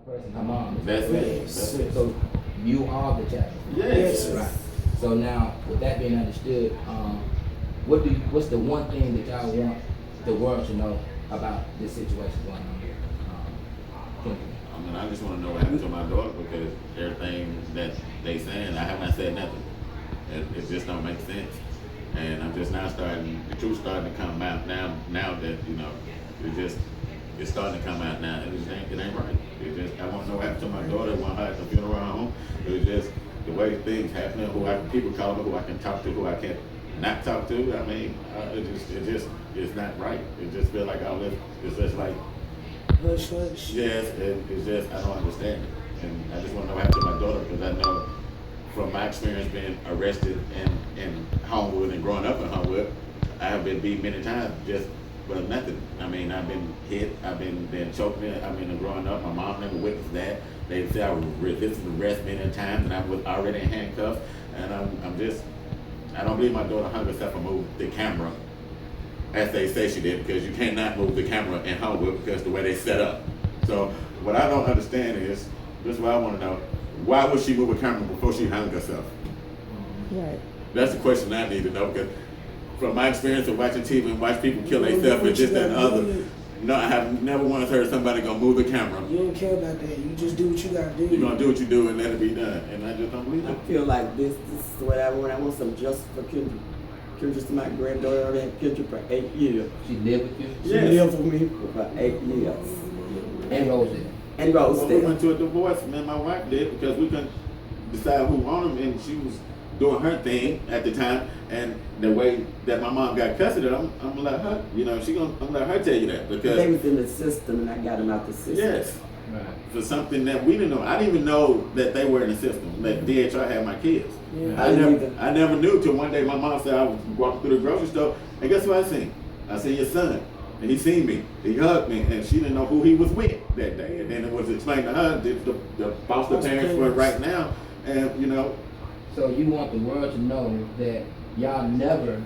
person, her mom. That's it. That's it. So you are the child. Yes. Right. So now, with that being understood, what's the one thing that y'all want the world to know about this situation going on here? I mean, I just want to know what happened to my daughter because everything that they saying, I have not said nothing. It just don't make sense. And I'm just now the truth starting to come out now that, you know, it's starting to come out now. And it ain't right. I want to know what happened to my daughter. I want her at the funeral home. It was just the way things happening, people call me, who I can talk to, who I can't not talk to. I mean, it's not right. It just feel like all this, it's just like, Hush, hush. yes, it's just, I don't understand it. And I just want to know what happened to my daughter because I know from my experience being arrested in Homewood and growing up in Homewood, I have been beat many times just for nothing. I mean, I've been hit, I've been choked, growing up, my mom never witnessed that. They say I resisted arrest many times and I was already in handcuffs. And I don't believe my daughter hung herself and moved the camera as they say she did, because you cannot move the camera in Hollywood because the way they set up. So what I don't understand is, this is what I want to know, why would she move a camera before she hung herself? Right. That's the question I need to know, because from my experience of watching TV and watch people kill themselves and this, that, and other, no, I have never once heard somebody gonna move the camera. You don't care about that. You just do what you gotta do. You're gonna do what you do and let it be done. And I just don't believe I it. feel like this is what I want. I want some justice for Kendra. Kendra's my granddaughter. I had Kendra for 8 years. She lived with you? She lived with me. For 8 years. And Rosedale? And Well, we Rosedale. went to a divorce, me and my wife did, because we couldn't decide who owned them, and she was doing her thing at the time, and the way that my mom got custody, I'm gonna let her, you know, I'm gonna let her tell you that, because They was in the system and I got them out the system. yes, Right. for something that we didn't know. I didn't even know that they were in the system, that DHR had my kids. Yeah. I never knew till one day my mom said I was walking through the grocery store, and guess what I seen? I seen your son, and he seen me, he hugged me, and she didn't know who he was with that day. And then it was explained to her that the foster parents were right now, and you know. So you want the world to know that y'all never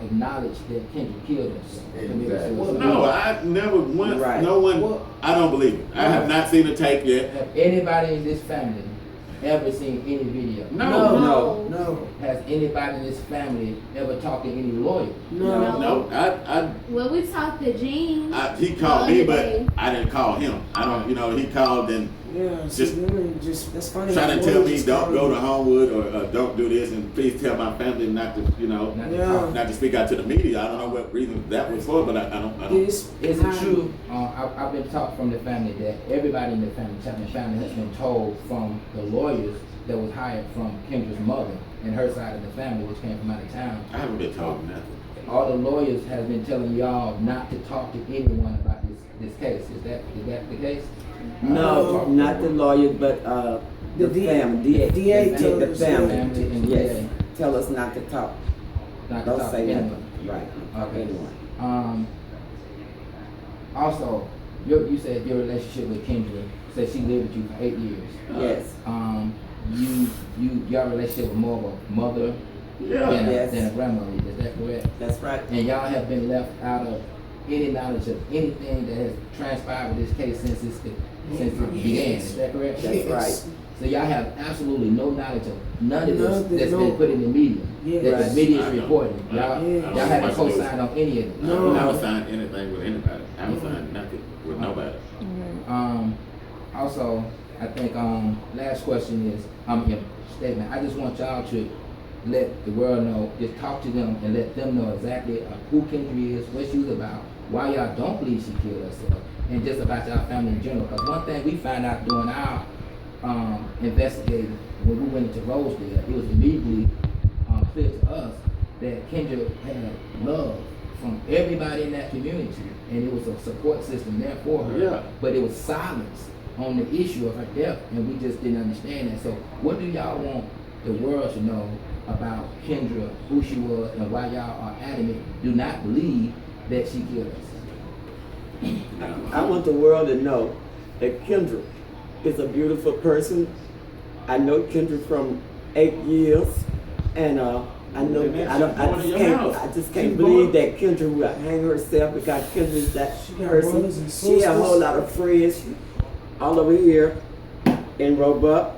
acknowledged that Kendra killed herself. Exactly. Well, No, I never once, Right. no one, Well, I don't believe it. I have not seen the tape yet. have anybody in this family ever seen any video? No. No. Has anybody in this family ever talked to any lawyer? No. No, Well, we talked to Gene. he called me, the but other day. I didn't call him. I don't, you know, he called and Yeah. Just Just that's funny. trying to how tell lawyers me just don't tell go you. to Homewood or don't do this, and please tell my family not to, you know, Not to Yeah. talk. not to speak out to the media. I don't know what reason that was for, but I don't. This Is it true? I've been taught from the family that everybody in the family, Chapman family, has been told from the lawyers that was hired from Kendra's mother and her side of the family, which came from out of town. I haven't been told nothing. All the lawyers has been telling y'all not to talk to anyone about this case. Is that the case? No, not the lawyer, but the family. DA the told us family. Family and Yes. DA. Tell us not to talk. Not to Don't talk say to nothing. anyone. Right. Okay. Anyone. Also, you said your relationship with Kendra said she lived with you for 8 years. Yes. Your relationship was more of a mother Yeah. Yes. than a grandmother. Is that correct? That's right. And y'all have been left out of any knowledge of anything that has transpired with this case since it began. Is that correct? That's right. So y'all have absolutely no knowledge of none of this Nothing, that's no. been put in the media. Yeah. That Right. the media I is know. reporting. Y'all I haven't don't co-signed on any of it. I No. haven't signed anything with anybody. I haven't signed nothing with nobody. Also, I think last question is your statement. I just want y'all to let the world know, just talk to them and let them know exactly who Kendra is, what she was about, why y'all don't believe she killed herself, and just about y'all family in general. Because one thing we found out during our investigating when we went into Rosedale, it was immediately clear to us that Kendra had love from everybody in that community, and it was a support system there for her. Yeah. But it was silence on the issue of her death, and we just didn't understand that. So, what do y'all want the world to know about Kendra, who she was, and why y'all are adamant, do not believe that she killed herself? I want the world to know that Kendra is a beautiful person. I know Kendra from 8 years, and I know. And I don't. that's your house. I just can't She's believe going- that Kendra would hang herself because Kendra is that She got person. brothers and She had a whole sisters. lot of friends all over here in Roebuck.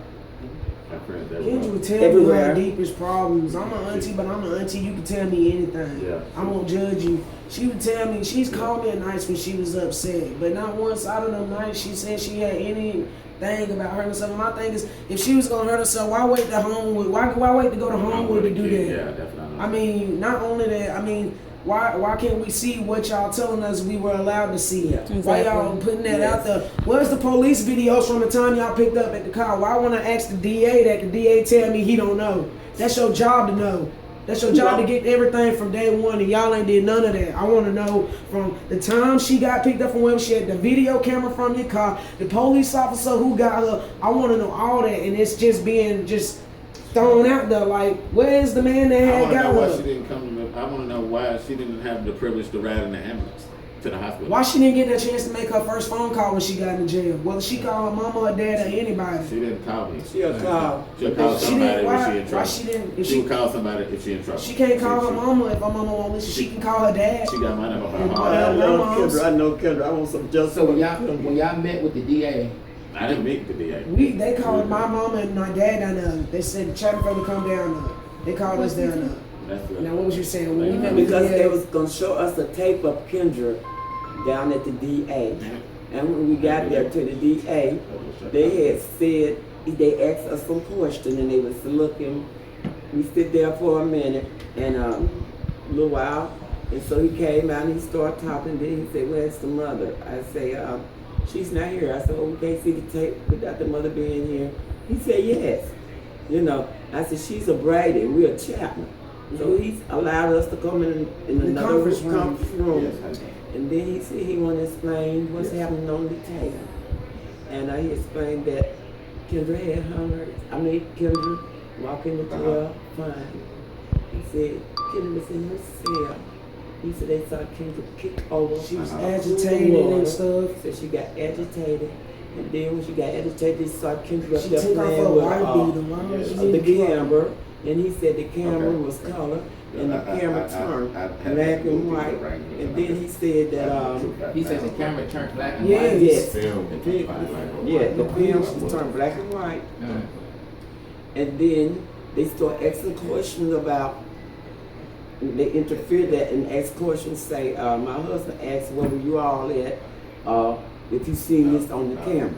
My friends that Kendra were- would tell me Everywhere. her deepest problems. I'm an auntie, but I'm an auntie. You can tell me anything. Yeah. I won't judge you. She would tell me, she's called me at nights when she was upset, but not once out of them nights she said she had anything about hurting herself. My thing is, if she was gonna hurt herself, why wait to Homewood? Why wait to go to Homewood to do that? Yeah, definitely. I mean, not only that, I mean, why can't we see what y'all telling us we were allowed to see? Yeah. Why y'all putting that out there? Where's the police videos from the time y'all picked up at the car? Why when I ask the DA that the DA tell me he don't know? That's your job to know. That's your job to get everything from day one, and y'all ain't did none of that. I want to know from the time she got picked up from where she had the video camera from your car, the police officer who got her. I want to know all that, and it's just being thrown out there. Like, where is the man that I had want to got know why her? she didn't come to me. I want to know why she didn't have the privilege to ride in the ambulance to the hospital. Why she didn't get that chance to make her first phone call when she got in jail? Whether she called her mama or dad or anybody. She didn't call me. She'll call. She'll call She somebody didn't. when she Why? in Why trouble. she didn't? If She she will call somebody if she in trouble. she can't call her mama if her mama won't listen. She can call her dad. She got my number. Yeah, Her but- heart. I know Kendra. I know Kendra. I want some justice. So when for y'all Kendra. met with the DA, I didn't meet the DA. They called my mama and my dad down there. They said the Chapman family come down there. They called us down there. That's good. Now what was you saying? When we met with the Because they DA, was gonna show us a tape of Kendra down at the DA, and when we got there to the DA, they had said they asked us some questions, and they was looking. We stood there for a minute and a little while, and so he came out and he started talking. Then he said, "Where's the mother?" I say, "She's not here." I said, "Oh, we can't see the tape without the mother being here." He said, "Yes." You know, I said, "She's a Brady. We're a Chapman." So he's allowed us to come in another conference room. conference room. Yes, I did. And then he said he want to explain what's happening on the tape. And he explained that Kendra had hung her. Kendra walked in the jail fine. He said Kendra was in her cell. He said they saw Kendra kick over. she was Uh-huh. agitated and stuff. He said she got agitated. And then when she got agitated, they saw Kendra up She there took off her playing with white beater. Why would she the need to camera. And he said the camera Okay. was color. And the I- camera I- turned I had black that and movie white. right here. And then he said that he said the camera turned black and Yes. white. yes, Film. the film turned black and white. And then they start asking questions about. They interfered that and asked questions. Say, my husband asked, "Where were you all at? If you seen this on the camera?"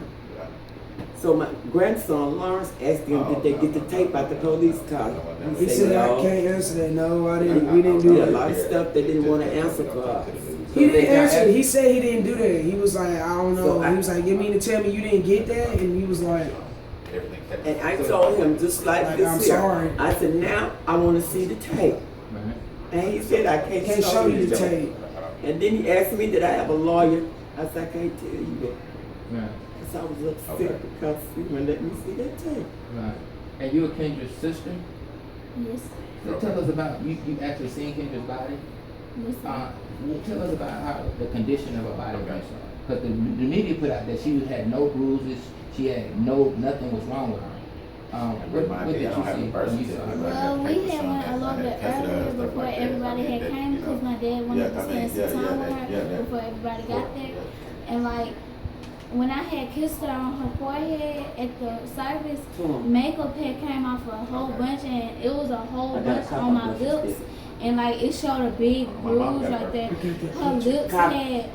So my grandson Lawrence asked him, "Did they get the tape out the police car?" He said, I "No." can't answer that. No, I didn't. We didn't do Yeah, a that. lot of stuff they didn't want to answer for us. He didn't answer. He said he didn't do that. He was like, I don't know. So He was like, you mean to tell me you didn't get that? And he was like, And I told him just like this I'm here. sorry. I said, "Now I want to see the tape." Right. And he said, "I can't show you the tape. And then he asked me, "Did I have a lawyer?" I said, "I can't tell you that." Right. Because I was upset Okay. because he wouldn't let me see that tape. Right. And you were Kendra's sister? Yes. So tell us about, you actually seen Kendra's body? Yes. Tell us about how the condition of her body was. Because the media put out that she had no bruises, she had nothing was wrong with her. What did you see when you saw her? Well, we had went a little bit earlier before everybody had came because my dad wanted to spend some time with her before everybody got there. And like, when I had kissed her on her forehead at the service, makeup had came off a whole bunch, and it was a whole bunch on my lips, and like it showed a big bruise like that. Her lips had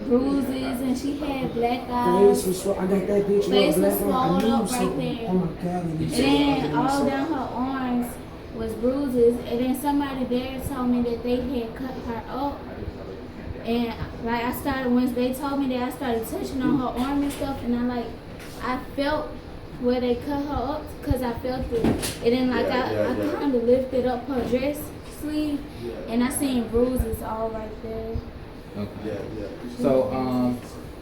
bruises, and she had black eyes. I got that bitch. Face was black on. I swollen knew up right something. there. Oh my God. And then all down her arms was bruises, and then somebody there told me that they had cut her up. And like once they told me that, I started touching on her arm and stuff, and I felt where they cut her up because I felt it. And then I kind of lifted up her dress sleeve, and I seen bruises all right there. Okay. So,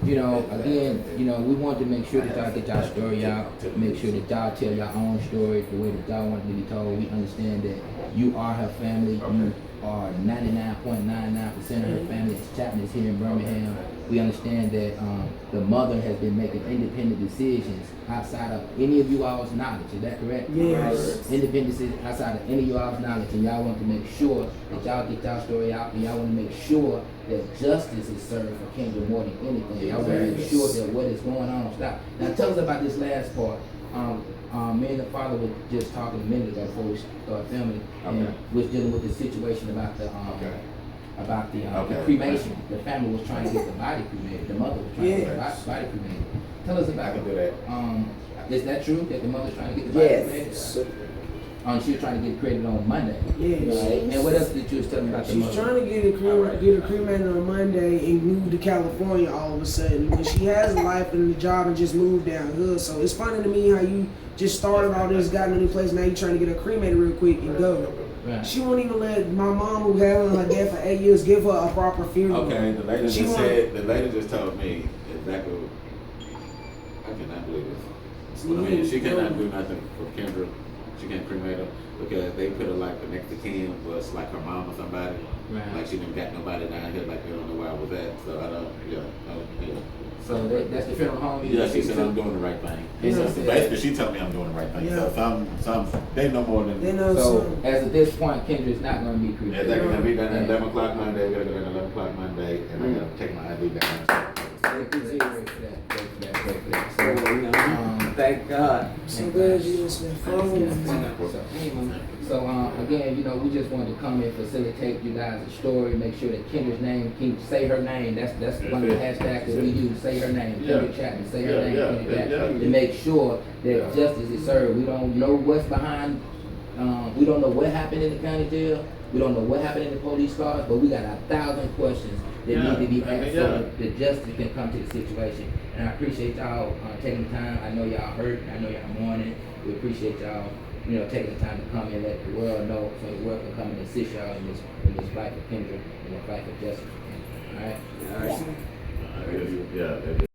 again, we wanted to make sure that y'all get y'all story out, make sure that y'all tell your own story the way that y'all want to be told. We understand that you are her family. You are 99.99% of her family. Chapman is here in Birmingham. We understand that the mother has been making independent decisions outside of any of you all's knowledge. Is that correct? Yes. Independent decisions outside of any of you all's knowledge, and y'all want to make sure that y'all get y'all story out, and y'all want to make sure that justice is served for Kendra more than anything. Y'all want to make sure that what is going on stop. Now tell us about this last part. Me and the father were just talking a minute ago before we started filming, and was dealing with the situation about the cremation. The family was trying to get the body cremated. The mother was trying to get the body cremated. Tell us about I can do that. Is that true that the mother's trying to get the body cremated? Yes. She was trying to get it cremated on Monday. Yes. And what else did you was telling me about the She's mother? trying to get her cremated on Monday and move to California all of a sudden. But she has a life and a job and just moved down here. So it's funny to me how you just started all this, got in a new place, now you trying to get her cremated real quick and go. Right. She won't even let my mom, who had her dad for 8 years, give her a proper funeral. Okay, the lady She just wanted- said, the lady just told me exactly. I cannot believe this. But I mean, she cannot do nothing for Kendra. She can't cremate her because they put her like the next of kin was like her mom or somebody. Right. Like she didn't got nobody down here. Like they don't know where I was at. So I don't. Yeah. So that's the funeral home. Yeah, she said I'm doing the right thing. Yeah. So basically, she told me I'm doing the right thing. Yeah. So some they know more than. They know So some. as of this point, Kendra's not going to be Yeah, cremated. they're gonna be done at Yeah. 11 o'clock Monday. We're gonna go at 11 o'clock Monday, and I'm gonna take my ID down. Great for that. Great for that. So, you know, thank God. So glad you listened. So again, you know, we just wanted to come and facilitate you guys' story, make sure that Kendra's name, say her name. That's one of the hashtags that we use. Say her name, Kendra Chapman. Say her name, Kendra Chapman, to make sure that justice is served. We don't know what's behind. We don't know what happened in the county jail. We don't know what happened in the police cars, but we got 1,000 questions that need to be asked so that justice can come to the situation. And I appreciate y'all taking the time. I know y'all hurt. I know y'all mourning. We appreciate y'all, you know, taking the time to come and let the world know, so the world can come and assist y'all in this fight for Kendra and the fight for justice for Kendra. All right. All right. Yeah.